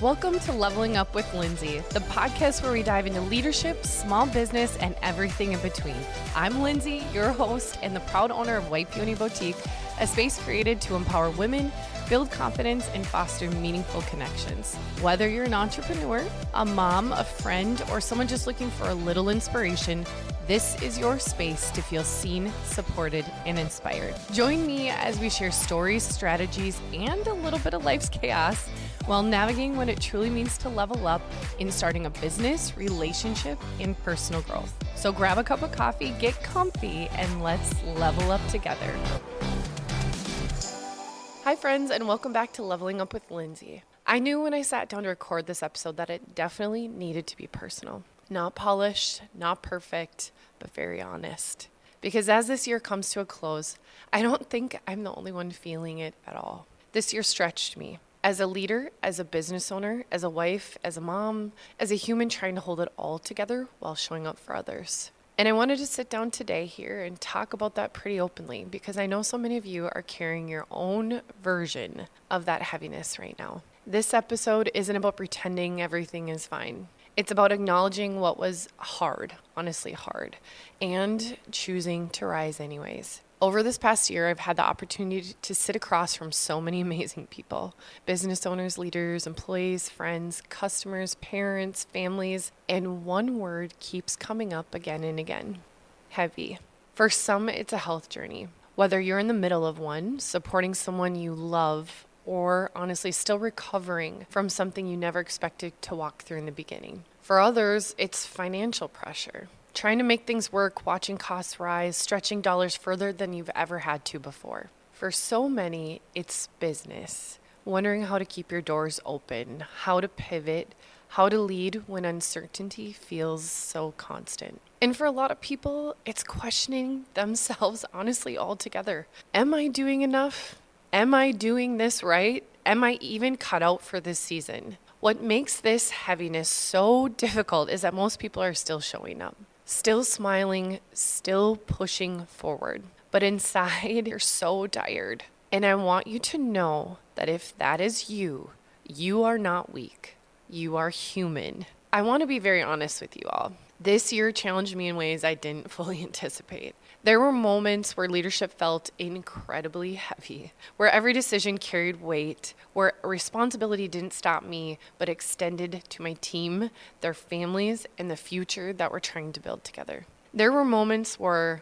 Welcome to Leveling Up with Lindsay, the podcast where we dive into leadership, small business, and everything in between. I'm Lindsay, your host and the proud owner of White Peony Boutique, a space created to empower women, build confidence, and foster meaningful connections. Whether you're an entrepreneur, a mom, a friend, or someone just looking for a little inspiration, this is your space to feel seen, supported, and inspired. Join me as we share stories, strategies, and a little bit of life's chaos while navigating what it truly means to level up in starting a business, relationship, and personal growth. So grab a cup of coffee, get comfy, and let's level up together. Hi friends, and welcome back to Leveling Up with Lindsay. I knew when I sat down to record this episode that it definitely needed to be personal. Not polished, not perfect, but very honest. Because as this year comes to a close, I don't think I'm the only one feeling it at all. This year stretched me. As a leader, as a business owner, as a wife, as a mom, as a human trying to hold it all together while showing up for others. And I wanted to sit down today here and talk about that pretty openly because I know so many of you are carrying your own version of that heaviness right now. This episode isn't about pretending everything is fine. It's about acknowledging what was hard, honestly hard, and choosing to rise anyways. Over this past year, I've had the opportunity to sit across from so many amazing people, business owners, leaders, employees, friends, customers, parents, families, and one word keeps coming up again and again: heavy. For some, it's a health journey. Whether you're in the middle of one, supporting someone you love, or honestly still recovering from something you never expected to walk through in the beginning. For others, it's financial pressure. Trying to make things work, watching costs rise, stretching dollars further than you've ever had to before. For so many, it's business. Wondering how to keep your doors open, how to pivot, how to lead when uncertainty feels so constant. And for a lot of people, it's questioning themselves honestly altogether. Am I doing enough? Am I doing this right? Am I even cut out for this season? What makes this heaviness so difficult is that most people are still showing up, still smiling, still pushing forward. But inside, you're so tired. And I want you to know that if that is you, you are not weak. You are human. I want to be very honest with you all. This year challenged me in ways I didn't fully anticipate. There were moments where leadership felt incredibly heavy, where every decision carried weight, where responsibility didn't stop me, but extended to my team, their families, and the future that we're trying to build together. There were moments where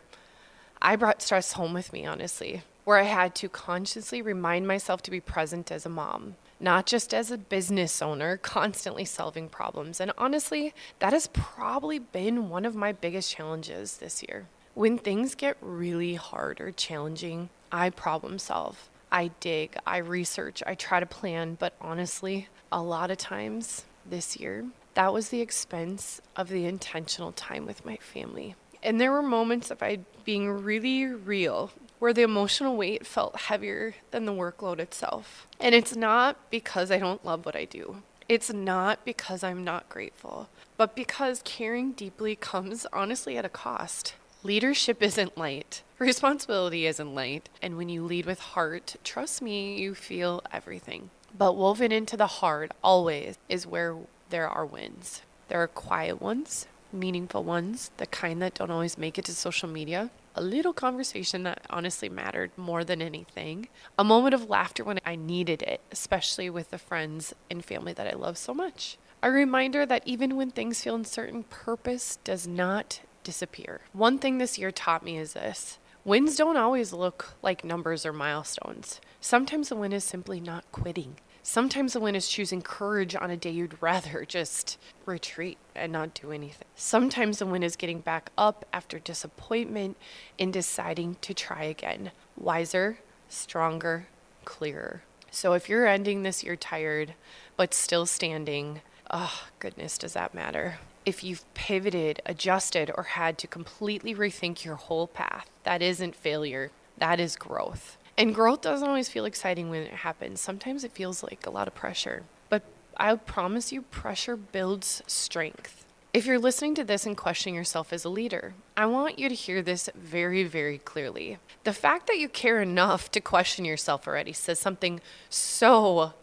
I brought stress home with me, honestly, where I had to consciously remind myself to be present as a mom, not just as a business owner, constantly solving problems. And honestly, that has probably been one of my biggest challenges this year. When things get really hard or challenging, I problem solve. I dig, I research, I try to plan, but honestly, a lot of times this year, that was the expense of the intentional time with my family. And there were moments of I being really real, where the emotional weight felt heavier than the workload itself. And it's not because I don't love what I do. It's not because I'm not grateful, but because caring deeply comes honestly at a cost. Leadership isn't light. Responsibility isn't light. And when you lead with heart, trust me, you feel everything. But woven into the heart always is where there are wins. There are quiet ones, meaningful ones, the kind that don't always make it to social media. A little conversation that honestly mattered more than anything. A moment of laughter when I needed it, especially with the friends and family that I love so much. A reminder that even when things feel uncertain, purpose does not disappear. One thing this year taught me is this: wins don't always look like numbers or milestones. Sometimes the win is simply not quitting. Sometimes the win is choosing courage on a day you'd rather just retreat and not do anything. Sometimes the win is getting back up after disappointment and deciding to try again. Wiser, stronger, clearer. So if you're ending this year tired, but still standing, oh goodness, does that matter? If you've pivoted, adjusted, or had to completely rethink your whole path, that isn't failure, that is growth. And growth doesn't always feel exciting when it happens. Sometimes it feels like a lot of pressure. But I promise you, pressure builds strength. If you're listening to this and questioning yourself as a leader, I want you to hear this very, very clearly. The fact that you care enough to question yourself already says something so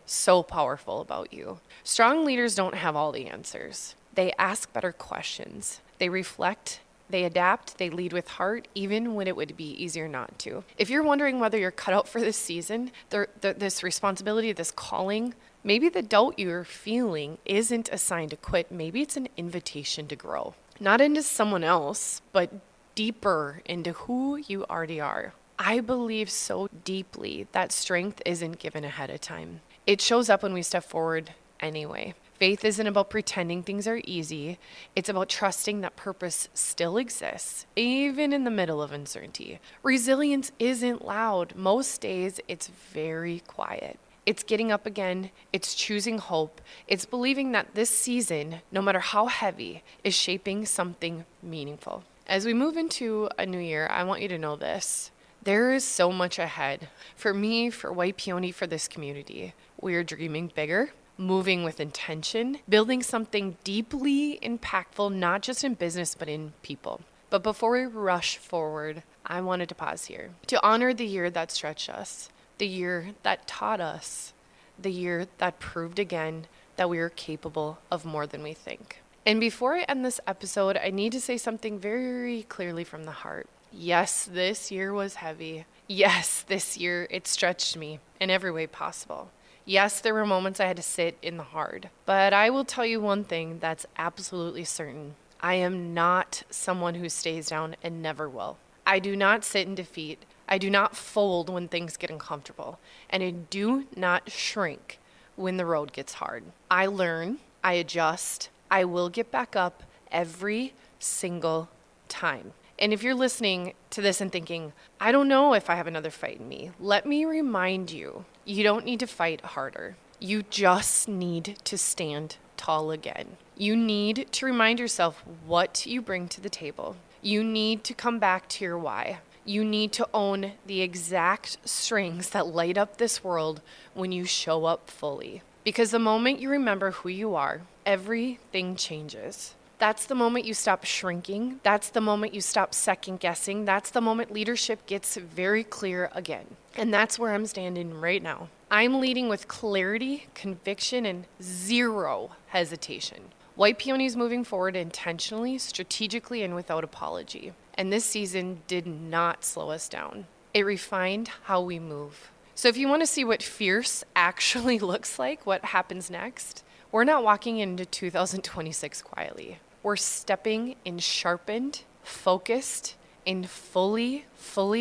powerful about you. Strong leaders don't have all the answers. They ask better questions. They reflect, they adapt, they lead with heart, even when it would be easier not to. If you're wondering whether you're cut out for this season, this responsibility, this calling, maybe the doubt you're feeling isn't a sign to quit. Maybe it's an invitation to grow. Not into someone else, but deeper into who you already are. I believe so deeply that strength isn't given ahead of time. It shows up when we step forward anyway. Faith isn't about pretending things are easy. It's about trusting that purpose still exists, even in the middle of uncertainty. Resilience isn't loud. Most days, it's very quiet. It's getting up again. It's choosing hope. It's believing that this season, no matter how heavy, is shaping something meaningful. As we move into a new year, I want you to know this. There is so much ahead. For me, for White Peony, for this community. We are dreaming bigger, moving with intention, building something deeply impactful, not just in business, but in people. But before we rush forward, I wanted to pause here to honor the year that stretched us, the year that taught us, the year that proved again that we are capable of more than we think. And before I end this episode, I need to say something very clearly from the heart. Yes, this year was heavy. Yes, this year it stretched me in every way possible. Yes, there were moments I had to sit in the hard. But I will tell you one thing that's absolutely certain. I am not someone who stays down and never will. I do not sit in defeat. I do not fold when things get uncomfortable. And I do not shrink when the road gets hard. I learn, I adjust, I will get back up every single time. And if you're listening to this and thinking, I don't know if I have another fight in me, let me remind you, you don't need to fight harder. You just need to stand tall again. You need to remind yourself what you bring to the table. You need to come back to your why. You need to own the exact strings that light up this world when you show up fully. Because the moment you remember who you are, everything changes. That's the moment you stop shrinking. That's the moment you stop second guessing. That's the moment leadership gets very clear again. And that's where I'm standing right now. I'm leading with clarity, conviction, and zero hesitation. White Peony is moving forward intentionally, strategically, and without apology. And this season did not slow us down. It refined how we move. So if you want to see what fierce actually looks like, what happens next, we're not walking into 2026 quietly. We're stepping in sharpened, focused, and fully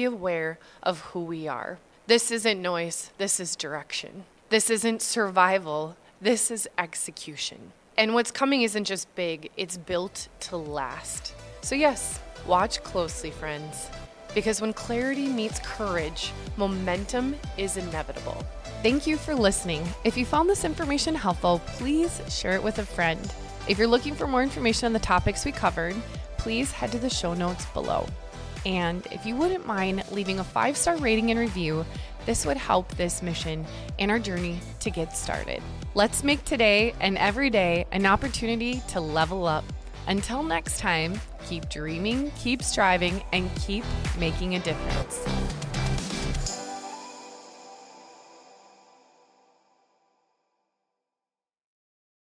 aware of who we are. This isn't noise. This is direction. This isn't survival. This is execution. And what's coming isn't just big. It's built to last. So yes, watch closely, friends. Because when clarity meets courage, momentum is inevitable. Thank you for listening. If you found this information helpful, please share it with a friend. If you're looking for more information on the topics we covered, please head to the show notes below. And if you wouldn't mind leaving a 5-star rating and review, this would help this mission and our journey to get started. Let's make today and every day an opportunity to level up. Until next time, keep dreaming, keep striving, and keep making a difference.